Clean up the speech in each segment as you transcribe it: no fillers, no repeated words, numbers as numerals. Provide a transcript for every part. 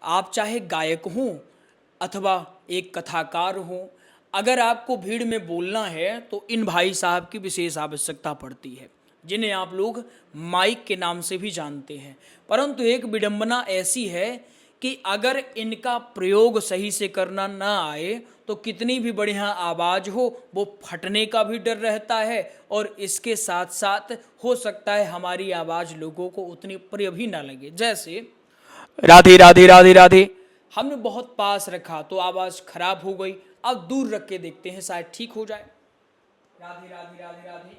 आप चाहे गायक हों अथवा एक कथाकार हों, अगर आपको भीड़ में बोलना है तो इन भाई साहब की विशेष आवश्यकता पड़ती है, जिन्हें आप लोग माइक के नाम से भी जानते हैं। परंतु एक विडंबना ऐसी है कि अगर इनका प्रयोग सही से करना ना आए तो कितनी भी बढ़िया आवाज़ हो वो फटने का भी डर रहता है, और इसके साथ साथ हो सकता है हमारी आवाज़ लोगों को उतनी प्रिय भी ना लगे। जैसे राधे राधे राधे राधे, हमने बहुत पास रखा तो आवाज़ खराब हो गई, अब दूर रख के देखते हैं शायद ठीक हो जाए। राधे राधे राधे राधे,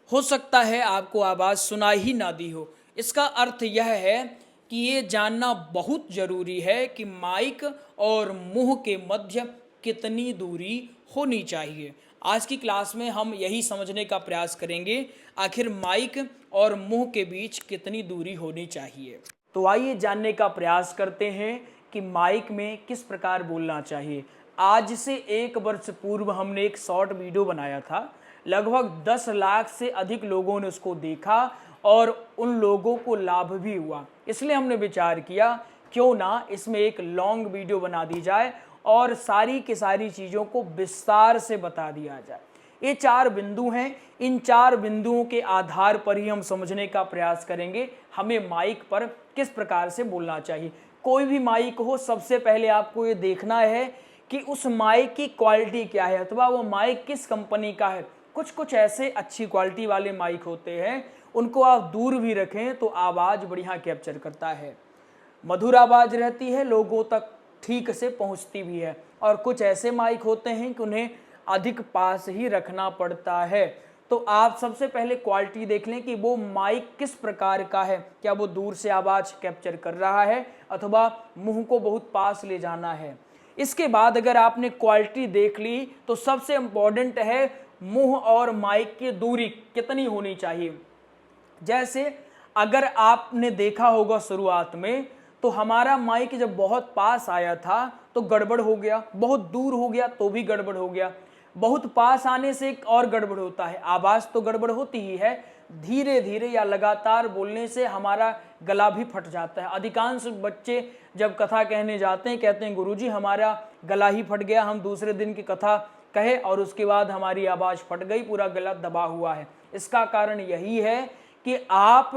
हो सकता है आपको आवाज़ सुनाई ही ना दी हो। इसका अर्थ यह है कि ये जानना बहुत ज़रूरी है कि माइक और मुंह के मध्य कितनी दूरी होनी चाहिए। आज की क्लास में हम यही समझने का प्रयास करेंगे, आखिर माइक और मुंह के बीच कितनी दूरी होनी चाहिए। तो आइए जानने का प्रयास करते हैं कि माइक में किस प्रकार बोलना चाहिए। आज से 1 वर्ष पूर्व हमने एक शॉर्ट वीडियो बनाया था, लगभग 10 लाख से अधिक लोगों ने उसको देखा और उन लोगों को लाभ भी हुआ। इसलिए हमने विचार किया क्यों ना इसमें एक लॉन्ग वीडियो बना दी जाए और सारी की सारी चीज़ों को विस्तार से बता दिया जाए। ये 4 बिंदु हैं, इन 4 बिंदुओं के आधार पर ही हम समझने का प्रयास करेंगे हमें माइक पर किस प्रकार से बोलना चाहिए। कोई भी माइक हो, सबसे पहले आपको ये देखना है कि उस माइक की क्वालिटी क्या है अथवा वो माइक किस कंपनी का है। कुछ कुछ ऐसे अच्छी क्वालिटी वाले माइक होते हैं, उनको आप दूर भी रखें तो आवाज़ बढ़िया कैप्चर करता है, मधुर आवाज़ रहती है, लोगों तक ठीक से पहुंचती भी है। और कुछ ऐसे माइक होते हैं कि उन्हें अधिक पास ही रखना पड़ता है। तो आप सबसे पहले क्वालिटी देख लें कि वो माइक किस प्रकार का है, क्या वो दूर से आवाज़ कैप्चर कर रहा है अथवा मुंह को बहुत पास ले जाना है। इसके बाद अगर आपने क्वालिटी देख ली तो सबसे इम्पॉर्टेंट है मुंह और माइक की दूरी कितनी होनी चाहिए। जैसे अगर आपने देखा होगा शुरुआत में तो हमारा माइक जब बहुत पास आया था तो गड़बड़ हो गया, बहुत दूर हो गया तो भी गड़बड़ हो गया। बहुत पास आने से एक और गड़बड़ होता है, आवाज़ तो गड़बड़ होती ही है, धीरे धीरे या लगातार बोलने से हमारा गला भी फट जाता है। अधिकांश बच्चे जब कथा कहने जाते हैं कहते हैं गुरुजी हमारा गला ही फट गया, हम दूसरे दिन की कथा कहे और उसके बाद हमारी आवाज़ फट गई, पूरा गला दबा हुआ है। इसका कारण यही है कि आप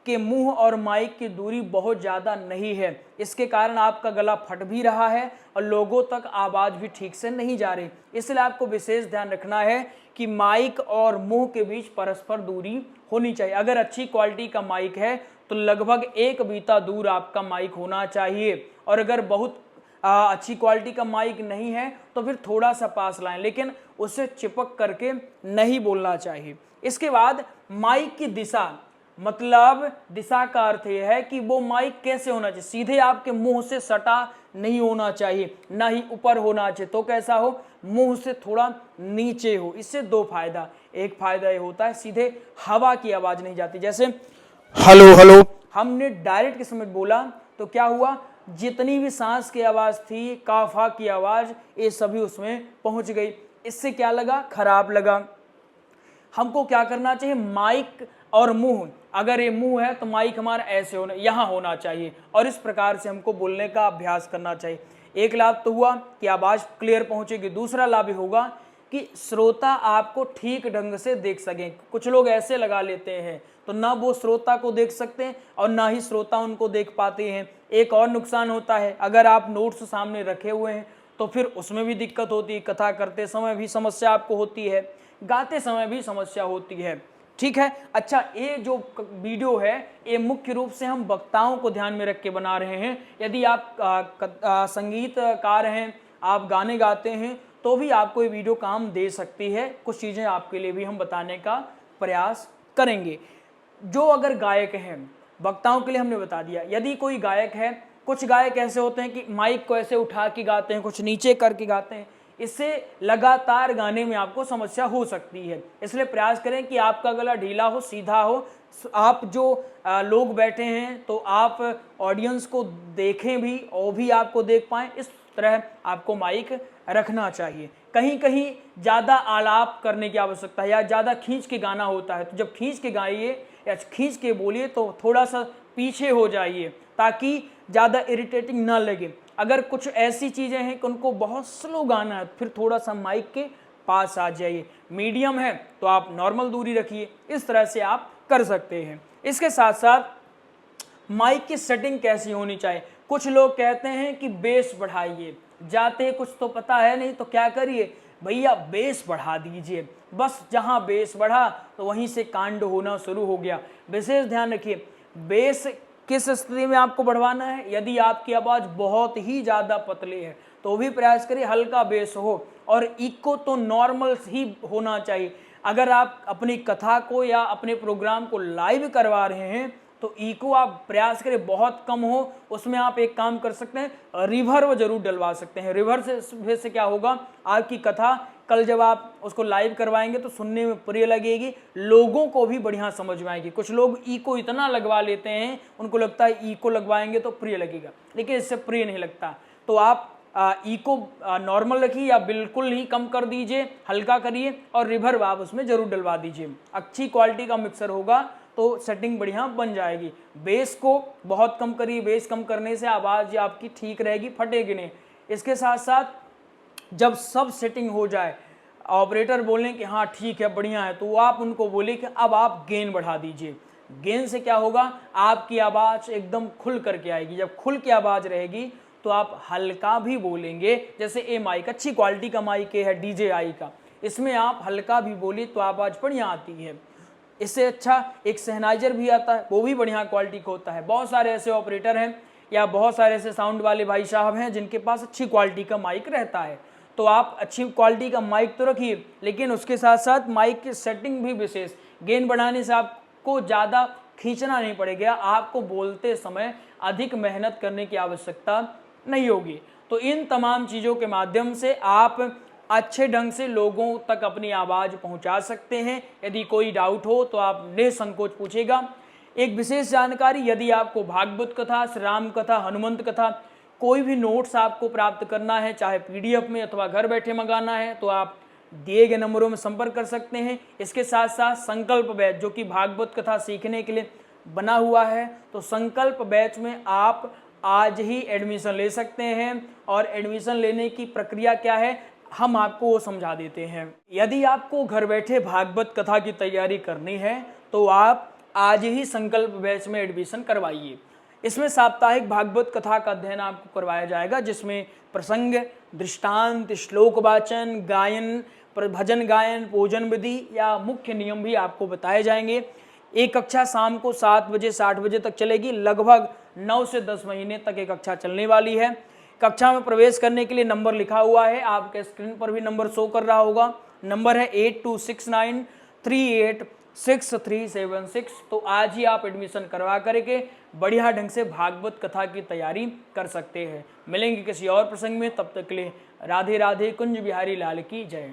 के मुंह और माइक की दूरी बहुत ज़्यादा नहीं है, इसके कारण आपका गला फट भी रहा है और लोगों तक आवाज़ भी ठीक से नहीं जा रही। इसलिए आपको विशेष ध्यान रखना है कि माइक और मुंह के बीच परस्पर दूरी होनी चाहिए। अगर अच्छी क्वालिटी का माइक है तो लगभग 1 बीता दूर आपका माइक होना चाहिए, और अगर बहुत अच्छी क्वालिटी का माइक नहीं है तो फिर थोड़ा सा पास लाएं, लेकिन उससे चिपक करके नहीं बोलना चाहिए। इसके बाद माइक की दिशा, मतलब दिशा का अर्थ यह है कि वो माइक कैसे होना चाहिए। सीधे आपके मुंह से सटा नहीं होना चाहिए, ना ही ऊपर होना चाहिए, तो कैसा हो, मुंह से थोड़ा नीचे हो। इससे 2 फायदा, एक फायदा ये होता है सीधे हवा की आवाज़ नहीं जाती। जैसे हेलो हेलो हमने डायरेक्ट किस समय बोला तो क्या हुआ, जितनी भी सांस की आवाज़ थी, काफा की आवाज़, ये सभी उसमें पहुंच गई। इससे क्या लगा, खराब लगा। हमको क्या करना चाहिए, माइक और मुंह, अगर ये मुंह है तो माइक हमारा ऐसे होना, यहाँ होना चाहिए, और इस प्रकार से हमको बोलने का अभ्यास करना चाहिए। एक लाभ तो हुआ कि आवाज़ क्लियर पहुंचेगी, दूसरा लाभ होगा कि श्रोता आपको ठीक ढंग से देख सकें। कुछ लोग ऐसे लगा लेते हैं तो ना वो श्रोता को देख सकते हैं और ना ही श्रोता उनको देख पाते हैं। एक और नुकसान होता है, अगर आप नोट्स सामने रखे हुए हैं तो फिर उसमें भी दिक्कत होती है, कथा करते समय भी समस्या आपको होती है, गाते समय भी समस्या होती है। ठीक है, अच्छा, ये जो वीडियो है ये मुख्य रूप से हम वक्ताओं को ध्यान में रख के बना रहे हैं। यदि आप संगीतकार हैं, आप गाने गाते हैं तो भी आपको ये वीडियो काम दे सकती है। कुछ चीज़ें आपके लिए भी हम बताने का प्रयास करेंगे। जो अगर गायक हैं, वक्ताओं के लिए हमने बता दिया। यदि कोई गायक है, कुछ गायक ऐसे होते हैं कि माइक को ऐसे उठा के गाते हैं, कुछ नीचे करके गाते हैं, इससे लगातार गाने में आपको समस्या हो सकती है। इसलिए प्रयास करें कि आपका गला ढीला हो, सीधा हो। आप जो लोग बैठे हैं तो आप ऑडियंस को देखें भी और भी आपको देख पाएं, इस तरह आपको माइक रखना चाहिए। कहीं कहीं ज़्यादा आलाप करने की आवश्यकता है या ज़्यादा खींच के गाना होता है, तो जब खींच के गाइए या खींच के बोलिए तो थोड़ा सा पीछे हो जाइए, ताकि ज़्यादा इरिटेटिंग ना लगे। अगर कुछ ऐसी चीज़ें हैं कि उनको बहुत स्लो गाना है, फिर थोड़ा सा माइक के पास आ जाइए। मीडियम है तो आप नॉर्मल दूरी रखिए। इस तरह से आप कर सकते हैं। इसके साथ साथ माइक की सेटिंग कैसी होनी चाहिए। कुछ लोग कहते हैं कि बेस बढ़ाइए, जाते कुछ तो पता है नहीं तो क्या करिए भैया, बेस बढ़ा दीजिए। बस जहां बेस बढ़ा तो वहीं से कांड होना शुरू हो गया। विशेष ध्यान रखिए, बेस किस स्थिति में आपको बढ़वाना है। यदि आपकी आवाज़ बहुत ही ज़्यादा पतली है तो भी प्रयास करिए हल्का बेस हो, और इको तो नॉर्मल ही होना चाहिए। अगर आप अपनी कथा को या अपने प्रोग्राम को लाइव करवा रहे हैं तो इको आप प्रयास करें बहुत कम हो। उसमें आप एक काम कर सकते हैं, रिवर्ब जरूर डलवा सकते हैं। रिवर्ब से क्या होगा, आपकी कथा कल जब आप उसको लाइव करवाएंगे तो सुनने में प्रिय लगेगी, लोगों को भी बढ़िया समझ में आएगी। कुछ लोग इको इतना लगवा लेते हैं, उनको लगता है इको लगवाएंगे तो प्रिय लगेगा, लेकिन इससे प्रिय नहीं लगता। तो आप इको नॉर्मल रखिए या बिल्कुल ही कम कर दीजिए, हल्का करिए, और रिवर्ब आप उसमें जरूर डलवा दीजिए। अच्छी क्वालिटी का मिक्सर होगा तो सेटिंग बढ़िया बन जाएगी। बेस को बहुत कम करिए, बेस कम करने से आवाज़ आपकी ठीक रहेगी, फटेगी नहीं। इसके साथ साथ जब सब सेटिंग हो जाए, ऑपरेटर बोलें कि हाँ ठीक है बढ़िया है, तो आप उनको बोले कि अब आप गेन बढ़ा दीजिए। गेन से क्या होगा, आपकी आवाज़ एकदम खुल करके आएगी। जब खुल के आवाज़ रहेगी तो आप हल्का भी बोलेंगे। जैसे ये माइक अच्छी क्वालिटी का माइक है DJI का, इसमें आप हल्का भी बोले तो आवाज़ बढ़िया आती है। इससे अच्छा एक सैनाइजर भी आता है, वो भी बढ़िया क्वालिटी का होता है। बहुत सारे ऐसे ऑपरेटर हैं या बहुत सारे ऐसे साउंड वाले भाई साहब हैं जिनके पास अच्छी क्वालिटी का माइक रहता है। तो आप अच्छी क्वालिटी का माइक तो रखिए, लेकिन उसके साथ साथ माइक की सेटिंग भी विशेष। गेन बढ़ाने से आपको ज़्यादा खींचना नहीं पड़ेगा, आपको बोलते समय अधिक मेहनत करने की आवश्यकता नहीं होगी। तो इन तमाम चीज़ों के माध्यम से आप अच्छे ढंग से लोगों तक अपनी आवाज़ पहुंचा सकते हैं। यदि कोई डाउट हो तो आप निसंकोच पूछेगा। एक विशेष जानकारी, यदि आपको भागवत कथा, श्री राम कथा, हनुमंत कथा, कोई भी नोट्स आपको प्राप्त करना है, चाहे PDF में अथवा घर बैठे मंगाना है, तो आप दिए गए नंबरों में संपर्क कर सकते हैं। इसके साथ साथ संकल्प बैच जो कि भागवत कथा सीखने के लिए बना हुआ है, तो संकल्प बैच में आप आज ही एडमिशन ले सकते हैं। और एडमिशन लेने की प्रक्रिया क्या है हम आपको वो समझा देते हैं। यदि आपको घर बैठे भागवत कथा की तैयारी करनी है तो आप आज ही संकल्प बैच में एडमिशन करवाइए। इसमें साप्ताहिक भागवत कथा का अध्ययन आपको करवाया जाएगा, जिसमें प्रसंग, दृष्टांत, श्लोक वाचन, गायन, भजन गायन, पूजन विधि या मुख्य नियम भी आपको बताए जाएंगे। एक कक्षा शाम को 7 बजे 60 बजे तक चलेगी। लगभग 9 से 10 महीने तक एक कक्षा चलने वाली है। कक्षा में प्रवेश करने के लिए नंबर लिखा हुआ है, आपके स्क्रीन पर भी नंबर शो कर रहा होगा। नंबर है 8269386376। तो आज ही आप एडमिशन करवा करके बढ़िया ढंग से भागवत कथा की तैयारी कर सकते हैं। मिलेंगे किसी और प्रसंग में, तब तक के लिए राधे राधे। कुंज बिहारी लाल की जय।